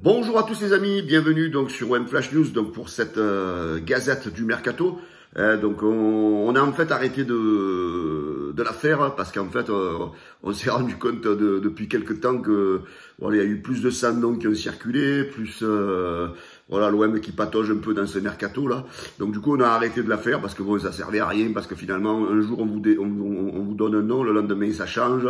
Bonjour à tous les amis, bienvenue donc sur OM Flash News donc pour cette gazette du mercato. Donc on a en fait arrêté de la faire parce qu'en fait on s'est rendu compte depuis quelques temps que voilà, il y a eu plus de 100 noms qui ont circulé, plus voilà l'OM qui patauge un peu dans ce mercato là. Donc du coup on a arrêté de la faire parce que bon ça servait à rien, parce que finalement un jour on vous donne un nom, le lendemain ça change.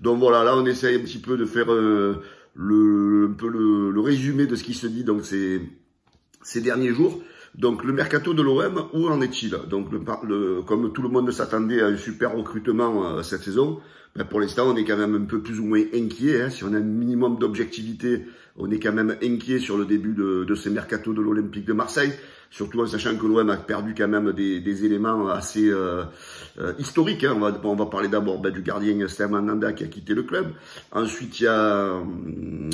Donc voilà, là on essaye un petit peu de faire un peu le résumé de ce qui se dit donc ces derniers jours. Donc le mercato de l'OM, où en est-il? Donc comme tout le monde s'attendait à un super recrutement cette saison, ben pour l'instant on est quand même un peu plus ou moins inquiet. Hein. Si on a un minimum d'objectivité, on est quand même inquiet sur le début de ce mercato de l'Olympique de Marseille. Surtout en sachant que l'OM a perdu quand même des éléments assez historiques. Hein. On va parler d'abord du gardien Steve Mandanda qui a quitté le club. Ensuite il y a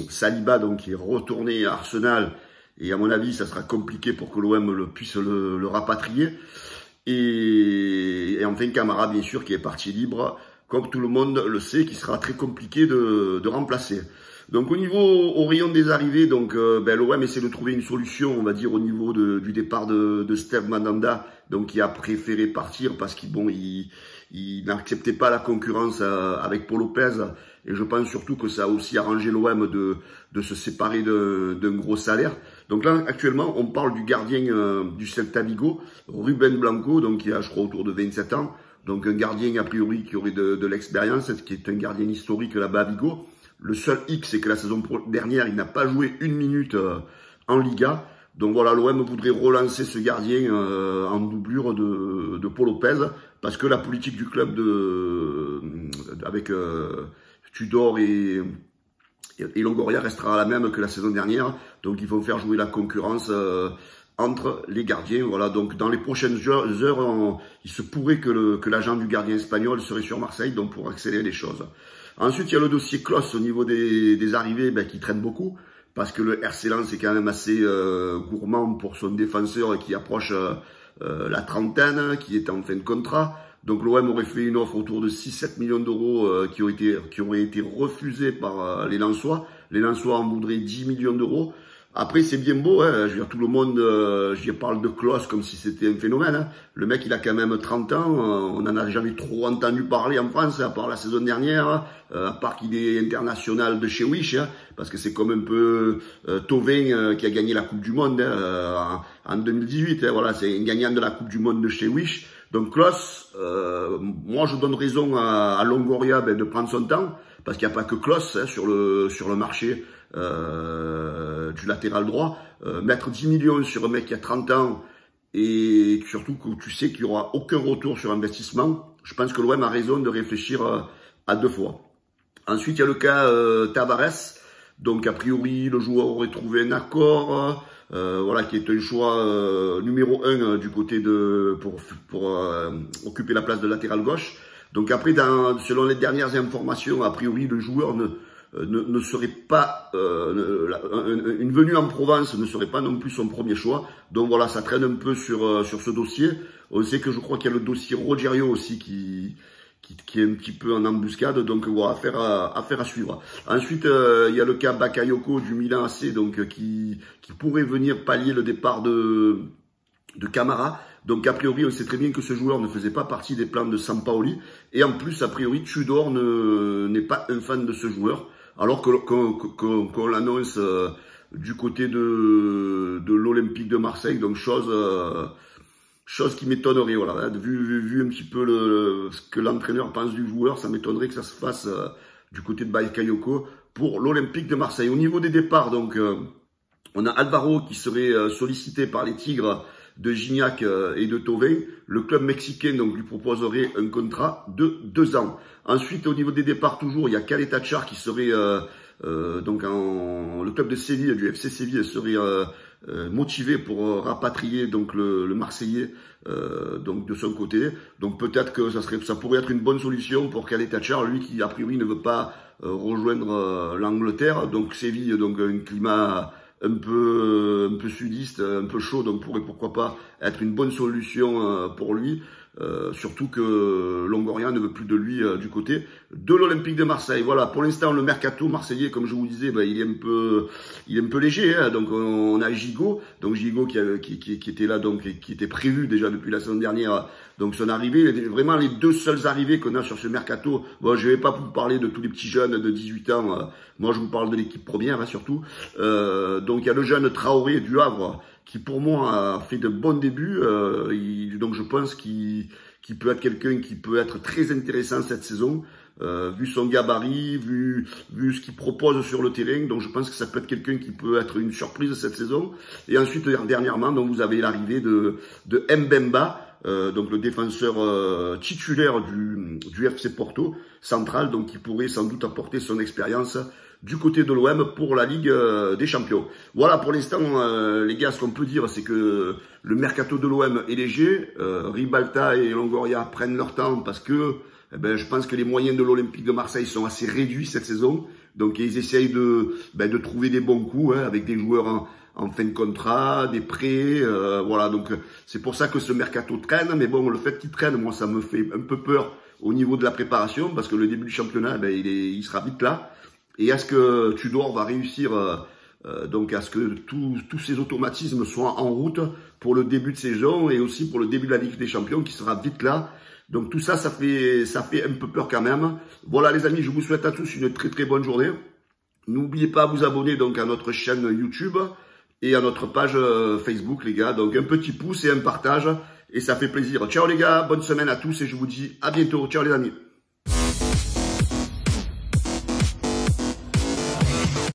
Saliba donc, qui est retourné à Arsenal. Et à mon avis, ça sera compliqué pour que l'OM puisse le rapatrier. Et enfin, Camara, bien sûr, qui est parti libre, comme tout le monde le sait, qui sera très compliqué de remplacer. Donc au rayon des arrivées, donc l'OM essaie de trouver une solution, on va dire, au niveau du départ de Steve Mandanda, donc qui a préféré partir parce qu'il n'acceptait pas la concurrence avec Paul Lopez. Et je pense surtout que ça a aussi arrangé l'OM de se séparer d'un gros salaire. Donc là, actuellement, on parle du gardien du Celta Vigo, Ruben Blanco, donc qui a, je crois, autour de 27 ans. Donc un gardien, a priori, qui aurait de l'expérience, qui est un gardien historique là-bas à Vigo. Le seul hic, c'est que la saison dernière, il n'a pas joué une minute en Liga. Donc voilà, l'OM voudrait relancer ce gardien en doublure de Paul Lopez, parce que la politique du club avec Tudor et Longoria restera la même que la saison dernière. Donc ils vont faire jouer la concurrence entre les gardiens. Voilà, donc dans les prochaines heures, il se pourrait que l'agent du gardien espagnol serait sur Marseille, donc pour accélérer les choses. Ensuite, il y a le dossier Klose au niveau des arrivées qui traîne beaucoup, parce que le RC Lens est quand même assez gourmand pour son défenseur qui approche la trentaine, qui est en fin de contrat. Donc l'OM aurait fait une offre autour de 6-7 millions d'euros qui auraient été refusés par les Lensois. Les Lensois en voudraient 10 millions d'euros. Après, c'est bien beau, hein. Je veux dire, tout le monde, je parle de Klose comme si c'était un phénomène. Hein. Le mec, il a quand même 30 ans, on n'en a jamais trop entendu parler en France, à part la saison dernière, à part qu'il est international de chez Wish, hein, parce que c'est comme un peu Thauvin qui a gagné la Coupe du Monde en 2018. Hein, voilà, c'est un gagnant de la Coupe du Monde de chez Wish. Donc Klose, moi je donne raison à Longoria de prendre son temps, parce qu'il n'y a pas que Klose hein, sur le marché du latéral droit. Mettre 10 millions sur un mec qui a 30 ans, et surtout que tu sais qu'il n'y aura aucun retour sur investissement, je pense que l'OM a raison de réfléchir à deux fois. Ensuite, il y a le cas Tavares. Donc, a priori, le joueur aurait trouvé un accord, voilà, qui est un choix numéro 1 du côté pour occuper la place de latéral gauche. Donc après, selon les dernières informations, a priori, le joueur ne serait pas une venue en Provence ne serait pas non plus son premier choix. Donc voilà, ça traîne un peu sur ce dossier. On sait que je crois qu'il y a le dossier Rogerio aussi qui est un petit peu en embuscade, donc voilà, affaire à suivre. Ensuite, il y a le cas Bakayoko du Milan AC, donc qui pourrait venir pallier le départ de Camara. Donc a priori, on sait très bien que ce joueur ne faisait pas partie des plans de Sampaoli. Et en plus, a priori, Tudor n'est pas un fan de ce joueur, alors qu'on l'annonce du côté de l'Olympique de Marseille. Donc chose qui m'étonnerait, voilà, vu un petit peu ce que l'entraîneur pense du joueur, ça m'étonnerait que ça se fasse du côté de Bakayoko pour l'Olympique de Marseille. Au niveau des départs, donc on a Alvaro qui serait sollicité par les Tigres de Gignac et de Thauvin. Le club mexicain donc lui proposerait un contrat de 2 ans. Ensuite, au niveau des départs toujours, il y a Caleta-Car qui serait donc le club de Séville, du FC Séville, serait motivé pour rapatrier donc le Marseillais donc de son côté. Donc peut-être que ça pourrait être une bonne solution pour Caleta-Car, lui qui a priori ne veut pas rejoindre l'Angleterre. Donc Séville, donc un climat un peu sudiste, un peu chaud, donc pourrait pourquoi pas être une bonne solution pour lui. Surtout que Longoria ne veut plus de lui du côté de l'Olympique de Marseille. Voilà, pour l'instant, le mercato marseillais, comme je vous disais, ben, il est un peu léger. Hein. Donc, on a Gigot, donc Gigot qui était là, donc qui était prévu déjà depuis la saison dernière. Donc, son arrivée, vraiment les deux seules arrivées qu'on a sur ce mercato. Bon, je vais pas vous parler de tous les petits jeunes de 18 ans. Moi, je vous parle de l'équipe première, hein, surtout. Donc, il y a le jeune Traoré du Havre, qui pour moi a fait de bons débuts. Donc, je pense qu'il peut être quelqu'un qui peut être très intéressant cette saison. Vu son gabarit, vu ce qu'il propose sur le terrain, donc je pense que ça peut être quelqu'un qui peut être une surprise cette saison. Et ensuite, dernièrement, donc vous avez l'arrivée de Mbemba, donc le défenseur titulaire du FC Porto, central, donc qui pourrait sans doute apporter son expérience du côté de l'OM pour la Ligue des Champions. Voilà, pour l'instant, les gars, ce qu'on peut dire, c'est que le mercato de l'OM est léger. Ribalta et Longoria prennent leur temps parce que je pense que les moyens de l'Olympique de Marseille sont assez réduits cette saison. Donc, ils essayent de trouver des bons coups, hein, avec des joueurs en fin de contrat, des prêts. Voilà, donc c'est pour ça que ce mercato traîne. Mais bon, le fait qu'il traîne, moi, ça me fait un peu peur au niveau de la préparation parce que le début du championnat, il sera vite là. Et est-ce que Tudor va réussir donc à ce que tous ces automatismes soient en route pour le début de saison et aussi pour le début de la Ligue des Champions qui sera vite là. Donc tout ça, ça fait un peu peur quand même. Voilà les amis, je vous souhaite à tous une très très bonne journée. N'oubliez pas de vous abonner donc à notre chaîne YouTube et à notre page Facebook les gars. Donc un petit pouce et un partage et ça fait plaisir. Ciao les gars, bonne semaine à tous et je vous dis à bientôt. Ciao les amis.